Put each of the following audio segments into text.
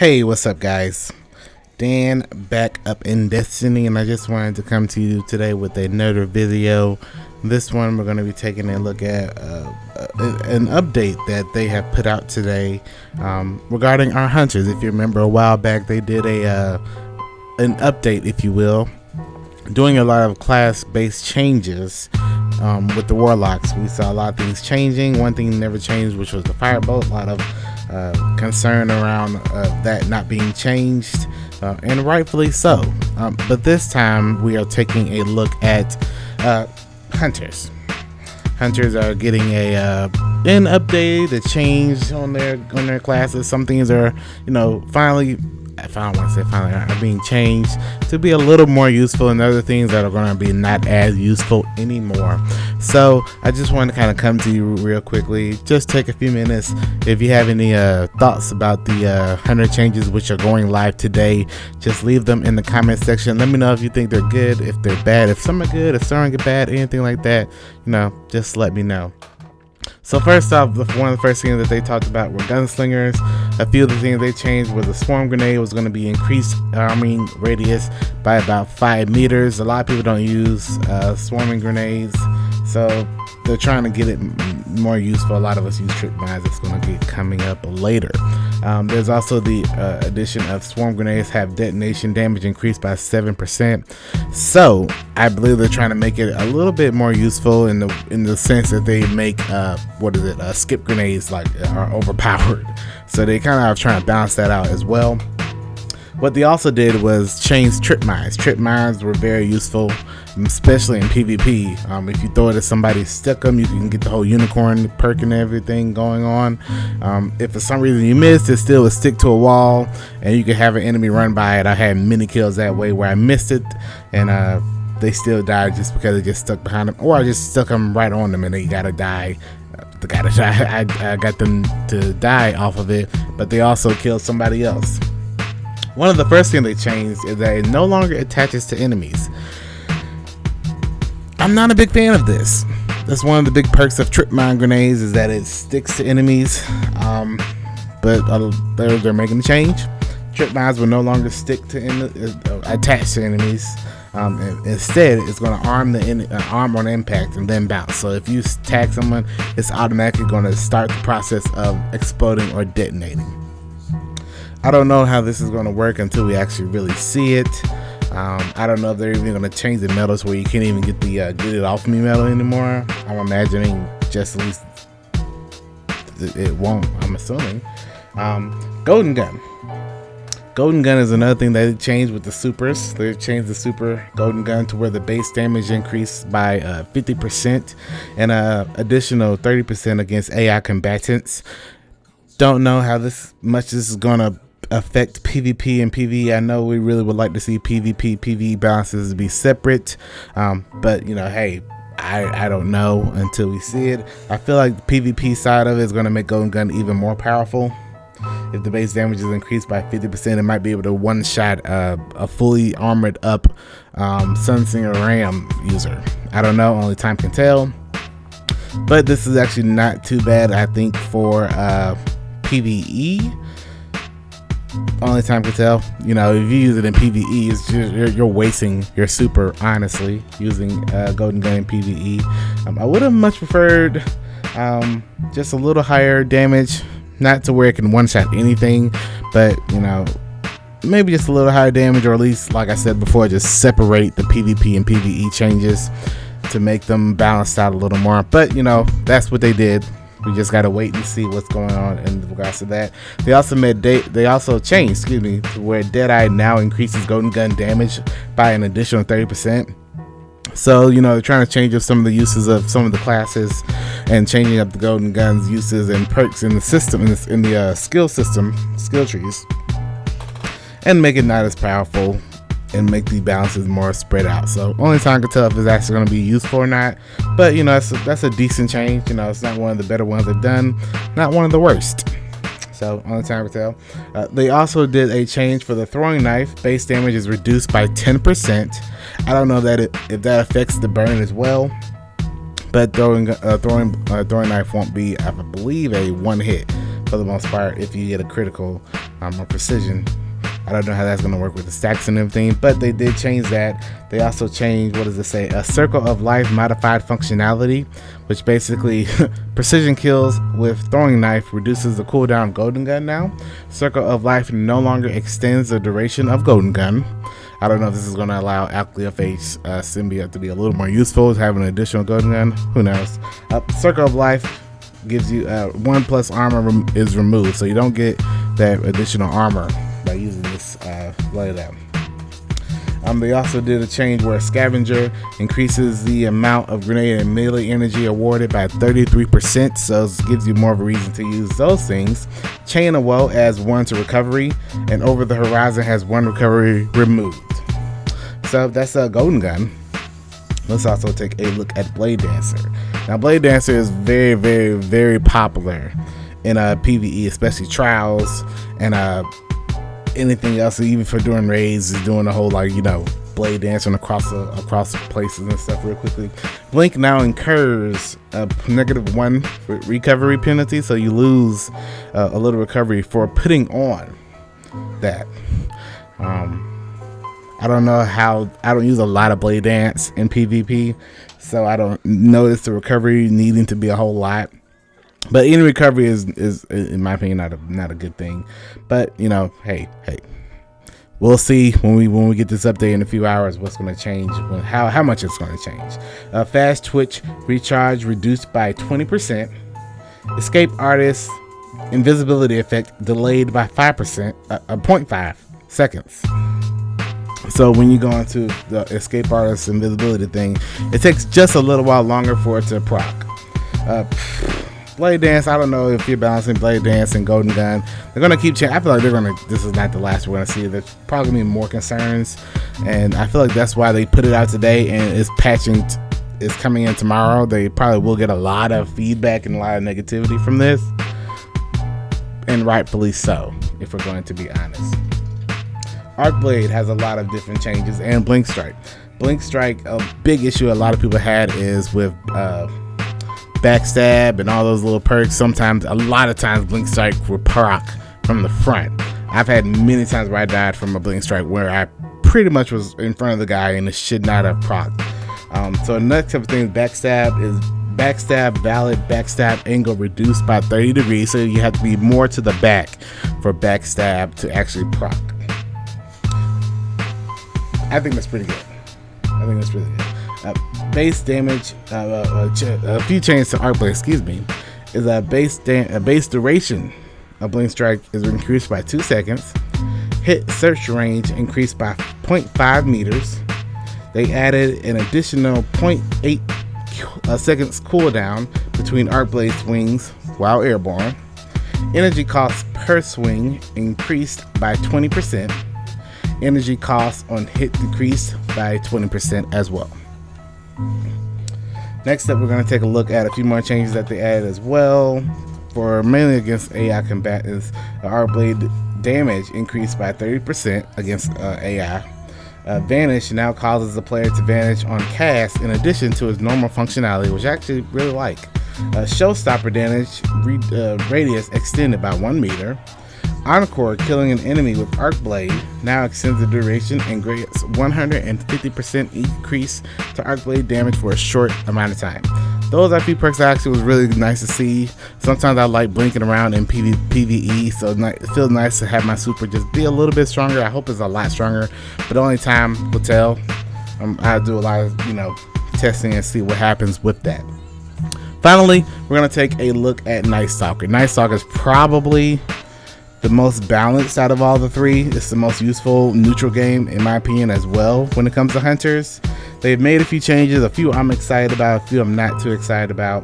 Hey, what's up, guys? Dan back up in Destiny, and I just wanted to come to you today with another video. This one, we're going to be taking a look at an update that they have put out today regarding our hunters. If you remember, a while back they did an update, if you will, doing a lot of class-based changes with the warlocks. We saw a lot of things changing. One thing never changed, which was the firebolt. A lot of concern around that not being changed, and rightfully so. But this time we are taking a look at hunters. Hunters are getting an update, a change on their classes. Some things are, finally are being changed to be a little more useful, and other things that are going to be not as useful anymore. So I just want to kind of come to you real quickly, just take a few minutes. If you have any thoughts about the hunter changes which are going live today, just leave them in the comment section. Let me know if you think they're good, if they're bad, if some are good, if some are bad, anything like that. Just let me know. So first off, one of the first things that they talked about were gunslingers. A few of the things they changed were the swarm grenade was going to be increased arming radius by about 5 meters. A lot of people don't use swarming grenades, so they're trying to get it more useful. A lot of us use trip mines. It's going to be coming up later. There's also the addition of swarm grenades have detonation damage increased by 7%. So I believe they're trying to make it a little bit more useful in the sense that they make skip grenades are overpowered. So they kind of are trying to balance that out as well. What they also did was change trip mines. Trip mines were very useful, especially in PvP. If you throw it at somebody, stuck them, you can get the whole unicorn perk and everything going on. If for some reason you missed, it still would stick to a wall, and you could have an enemy run by it. I had many kills that way where I missed it, and they still died just because it just stuck behind them, or I just stuck them right on them and they gotta die. I got them to die off of it, but they also killed somebody else. One of the first things they changed is that it no longer attaches to enemies. I'm not a big fan of this. That's one of the big perks of trip mine grenades, is that it sticks to enemies. But they're making a change. Trip mines will no longer attach to enemies. Instead, it's going to arm on impact and then bounce. So if you tag someone, it's automatically going to start the process of exploding or detonating. I don't know how this is going to work until we actually really see it. I don't know if they're even going to change the medals where you can't even get the get it off me medal anymore. I'm imagining just at least it won't, I'm assuming. Golden Gun. Golden Gun is another thing that they changed with the supers. They changed the super Golden Gun to where the base damage increased by 50% and additional 30% against AI combatants. Don't know how this is going to affect PvP and PvE. I know we really would like to see PvP, PvE balances be separate, but hey, I don't know until we see it. I feel like the PvP side of it is going to make Golden Gun even more powerful. If the base damage is increased by 50%, it might be able to one-shot a fully armored up Sunsinger Ram user. I don't know, only time can tell. But this is actually not too bad, I think, for PvE. Only time can tell. If you use it in PvE, it's just, you're wasting your super, honestly, using Golden Gun in PvE. I would have much preferred just a little higher damage. Not to where it can one-shot anything, but maybe just a little higher damage, or at least, like I said before, just separate the PvP and PvE changes to make them balanced out a little more. But that's what they did. We just gotta wait and see what's going on in regards to that. They also changed, to where Deadeye now increases Golden Gun damage by an additional 30%. So they're trying to change up some of the uses of some of the classes, and changing up the Golden Gun's uses and perks in the system, in the skill trees, and make it not as powerful and make the balances more spread out. So only time can tell if it's actually going to be useful or not. But that's a decent change. It's not one of the better ones they've done, not one of the worst. So only time can tell. They also did a change for the throwing knife. Base damage is reduced by 10%. I don't know if that affects the burn as well, but throwing knife won't be, I believe, a one hit. for the most part if you get a critical or precision. I don't know how that's going to work with the stacks and everything, but they did change that. They also changed, what does it say? A circle of life modified functionality, which basically precision kills with throwing knife reduces the cooldown of golden gun now. Circle of life no longer extends the duration of golden gun. I don't know if this is going to allow Alcleophage symbiote to be a little more useful, having an additional golden gun. Who knows? Circle of life gives you 1+ armor is removed, so you don't get that additional armor by using this loadout. They also did a change where Scavenger increases the amount of grenade and melee energy awarded by 33%, so it gives you more of a reason to use those things. Chain of Woe adds 1 to recovery, and Over the Horizon has 1 recovery removed. So that's a golden gun. Let's also take a look at Blade Dancer. Now, Blade Dancer is very, very, very popular in PvE, especially trials and anything else, even for doing raids, is doing the whole blade dancing across places and stuff real quickly. Blink now incurs a -1 recovery penalty, so you lose a little recovery for putting on that. I don't know how, I don't use a lot of blade dance in PvP, so I don't notice the recovery needing to be a whole lot. But any recovery is in my opinion not a good thing. But hey, we'll see when we get this update in a few hours what's going to change, how much it's going to change. Fast twitch recharge reduced by 20%. Escape artist invisibility effect delayed by 5%, 0.5 seconds. So when you go into the escape artist invisibility thing, it takes just a little while longer for it to proc. Blade Dance, I don't know if you're balancing Blade Dance and Golden Gun. They're gonna keep changing. I feel like this is not the last we're gonna see. There's probably gonna be more concerns, and I feel like that's why they put it out today and it's coming in tomorrow. They probably will get a lot of feedback and a lot of negativity from this, and rightfully so, if we're going to be honest. Arcblade has a lot of different changes, and Blink Strike. Blink Strike, a big issue a lot of people had is with backstab and all those little perks. A lot of times Blink Strike will proc from the front. I've had many times where I died from a Blink Strike where I pretty much was in front of the guy and it should not have proc. So the next couple things, backstab is valid backstab angle reduced by 30 degrees, so you have to be more to the back for backstab to actually proc. I think that's pretty good. Base damage, a few changes to Arcblade, is a base duration of Blink Strike is increased by 2 seconds. Hit search range increased by 0.5 meters. They added an additional 0.8 seconds cooldown between Arcblade swings while airborne. Energy cost per swing increased by 20%. Energy costs on hit decreased by 20% as well. Next up, we're going to take a look at a few more changes that they added as well. For mainly against AI combatants, the Arcblade damage increased by 30% against AI. Vanish now causes the player to vanish on cast in addition to its normal functionality, which I actually really like. Showstopper damage radius extended by 1 meter. Encore, killing an enemy with Arcblade, now extends the duration and grants 150% increase to Arcblade damage for a short amount of time. Those are a few perks that actually was really nice to see. Sometimes I like blinking around in PvE, so it feels nice to have my super just be a little bit stronger. I hope it's a lot stronger, but only time will tell. I do a lot of testing and see what happens with that. Finally, we're going to take a look at Night Stalker. Night Stalker is probably the most balanced out of all the three. It's the most useful neutral game in my opinion as well when it comes to hunters. They've made a few changes, a few I'm excited about, a few I'm not too excited about,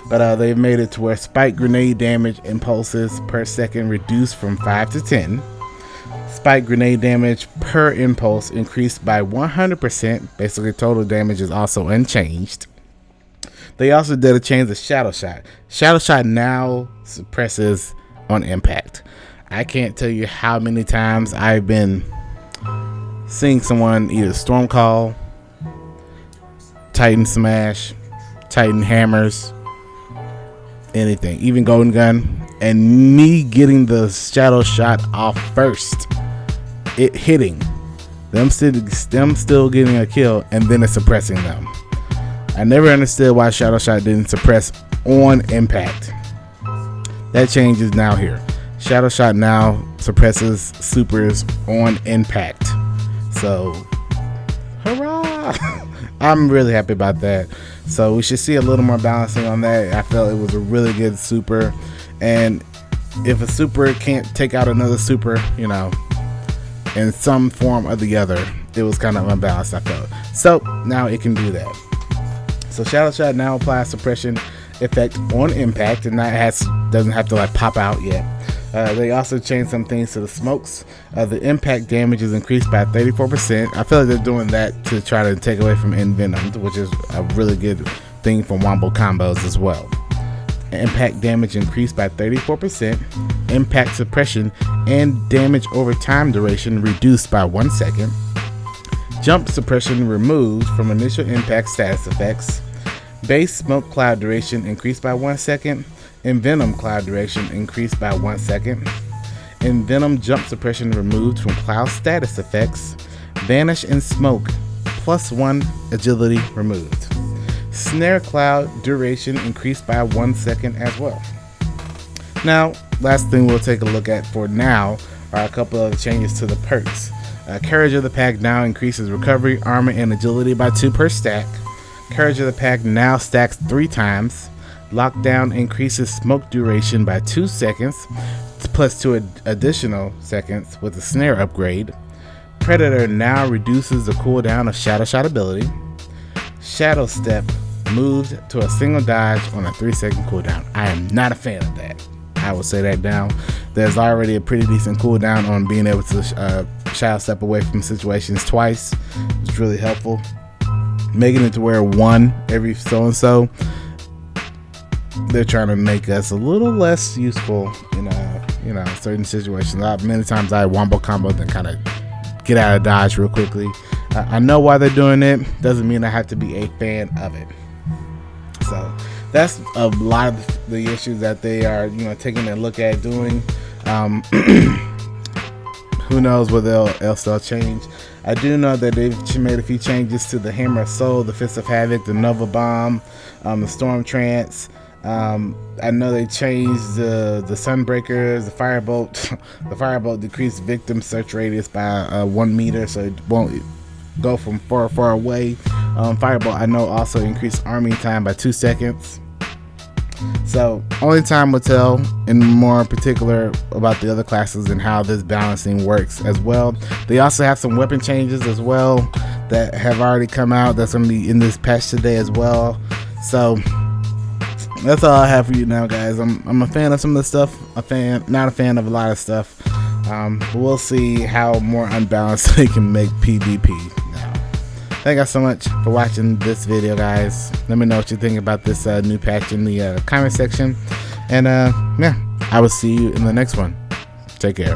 but they've made it to where spike grenade damage impulses per second reduced from 5 to 10. Spike grenade damage per impulse increased by 100%. Basically total damage is also unchanged. They also did a change to Shadow Shot. Shadow Shot now suppresses on impact. I can't tell you how many times I've been seeing someone either Stormcall, Titan Smash, Titan Hammers, anything, even Golden Gun, and me getting the shadow shot off first, it hitting them still getting a kill, and then it's suppressing them. I never understood why shadow shot didn't suppress on impact. That change is now here. Shadow shot now suppresses supers on impact. So hurrah. I'm really happy about that. So we should see a little more balancing on that. I felt it was a really good super, and if a super can't take out another super, you know, in some form or the other, it was kind of unbalanced, I felt. So now it can do that. So shadow shot now applies suppression effect on impact, and that doesn't have to like pop out yet. They also changed some things to the smokes. The impact damage is increased by 34%. I feel like they're doing that to try to take away from envenomed, which is a really good thing for wombo combos as well. Impact damage increased by 34%. Impact suppression and damage over time duration reduced by 1 second. Jump suppression removed from initial impact status effects. Base smoke cloud duration increased by 1 second. Envenom cloud duration increased by 1 second. Envenom jump suppression removed from cloud status effects. Vanish and smoke +1 agility removed. Snare cloud duration increased by 1 second as well. Now, last thing we'll take a look at for now are a couple of changes to the perks. Courage of the Pack now increases recovery, armor, and agility by 2 per stack. Courage of the Pack now stacks 3 times. Lockdown increases smoke duration by 2 seconds, plus 2 additional seconds with a snare upgrade. Predator now reduces the cooldown of Shadow Shot ability. Shadow Step moved to a single dodge on a 3-second cooldown. I am not a fan of that. I will say that now. There's already a pretty decent cooldown on being able to Shadow Step away from situations twice. It's really helpful. Making it to where 1 every so and so, they're trying to make us a little less useful in certain situations. Many times I wombo combo and kind of get out of dodge real quickly. I know why they're doing it. Doesn't mean I have to be a fan of it. So that's a lot of the issues that they are, taking a look at doing. Who knows what else they'll change. I do know that they've made a few changes to the Hammer of Soul, the Fist of Havoc, the Nova Bomb, the Storm Trance. I know they changed the Sunbreakers, the Firebolt. The Firebolt decreased victim search radius by 1 meter, so it won't go from far away. Firebolt I know also increased arming time by 2 seconds. So only time will tell in more particular about the other classes and how this balancing works as well. They also have some weapon changes as well that have already come out that's going to be in this patch today as well. So that's all I have for you now, guys. I'm a fan of some of the stuff, not a fan of a lot of stuff. But we'll see how more unbalanced they can make PvP now. Thank you so much for watching this video, guys. Let me know what you think about this new patch in the comment section. And yeah, I will see you in the next one. Take care.